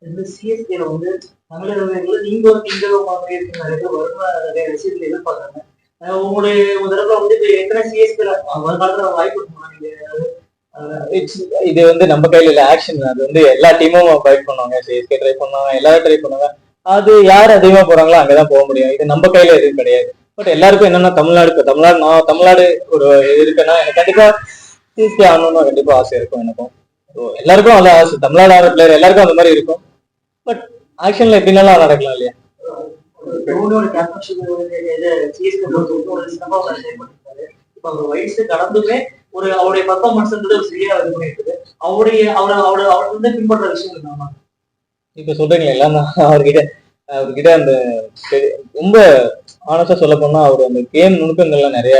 இந்த சிஎஸ்கேல வந்து தமிழர்கள் நீங்க ஒரு நீங்களும் மாதிரி இருக்கு நிறைய பேர் வருமா நிறைய விஷயத்துல எதிர்பார்க்கறாங்க. உங்களுடைய ஒரு தடவை வந்து இப்ப எத்தனை சிஎஸ்கேல வருங்காலத்துல வாய்ப்பு இருக்குமா நீங்க இது வந்து நம்ம கையில இல்ல ஆக்ஷன். அது வந்து எல்லா டீமும் ஃபைட் பண்ணுவாங்க. சிஎஸ்கே ட்ரை பண்ணுவாங்க, எல்லாரும் ட்ரை பண்ணுவாங்க. அது யார் அதிகமா போறாங்களோ அங்கதான் போக முடியும். இது நம்ம கையில எதுவும் கிடையாது. பட் எல்லாருக்கும் என்னன்னா தமிழ்நாடு, இப்ப தமிழ்நாடு, நான் தமிழ்நாடு ஒரு இருக்குன்னா எனக்கு கண்டிப்பா சிஎஸ்கே ஆகணும்னு கண்டிப்பா ஆசை இருக்கும் எனக்கும். ஸோ எல்லாருக்கும் அந்த ஆசை, தமிழ்நாடு ஆடுற பிளேயர் எல்லாருக்கும் அந்த மாதிரி இருக்கும். பட் ஆக்ஷன்ல எப்படினாலும் நடக்கலாம் இல்லையா? தோனியோட கேப்டன்ஷிப் சிஎஸ்கே பண்ணிருக்காரு. இப்ப அவர் வயசு கடந்துமே ஒரு அவருடைய பர்ஃபார்மன்ஸ் சரியா இது பண்ணிருக்குது. அவர் வந்து பின்பற்ற விஷயம் என்னன்னா இப்ப சொல்றீங்களா எல்லாம் அவர்கிட்ட அந்த ரொம்ப ஆனஸ்டா சொல்ல போனா அவர் அந்த கேம் நுணுக்கங்கள்லாம் நிறைய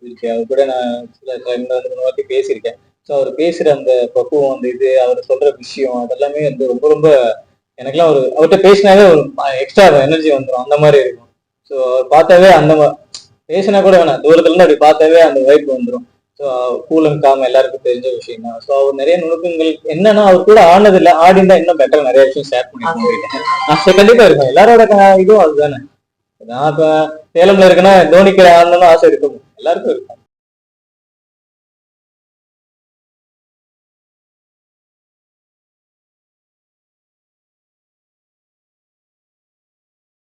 இருக்கு. அவர் கூட நான் சில ரெண்டு வாட்டி பேசியிருக்கேன். ஸோ அவர் பேசுற அந்த பக்குவம், அந்த இது அவர் சொல்ற விஷயம் அதெல்லாமே வந்து ரொம்ப ரொம்ப எனக்குலாம் ஒரு அவர்கிட்ட பேசினாவே ஒரு எக்ஸ்ட்ரா எனர்ஜி வந்துடும், அந்த மாதிரி இருக்கும். ஸோ பார்த்தாவே அந்த பேசினா கூட வேணாம், தூரத்துல இருந்து அப்படி பார்த்தாவே அந்த வைப் வந்துடும். ஸோ கூல் அண்ட் காம் எல்லாருக்கும் தெரிஞ்ச விஷயம் தான். ஸோ அவர் நிறைய நுணுக்கங்கள் என்னன்னா அவர் கூட ஆனது இல்லை, ஆடி இருந்தா இன்னும் பெட்டர் நிறைய விஷயம் ஷேர் பண்ணிருக்கேன். கண்டிப்பா இருக்கும், எல்லாரோட இதுவும் அதுதானே. நான் இப்ப சேலம்ல இருக்குன்னா தோனிக்கு ஆடணும்னு ஆசை இருக்கும், எல்லாருக்கும் இருக்கும்.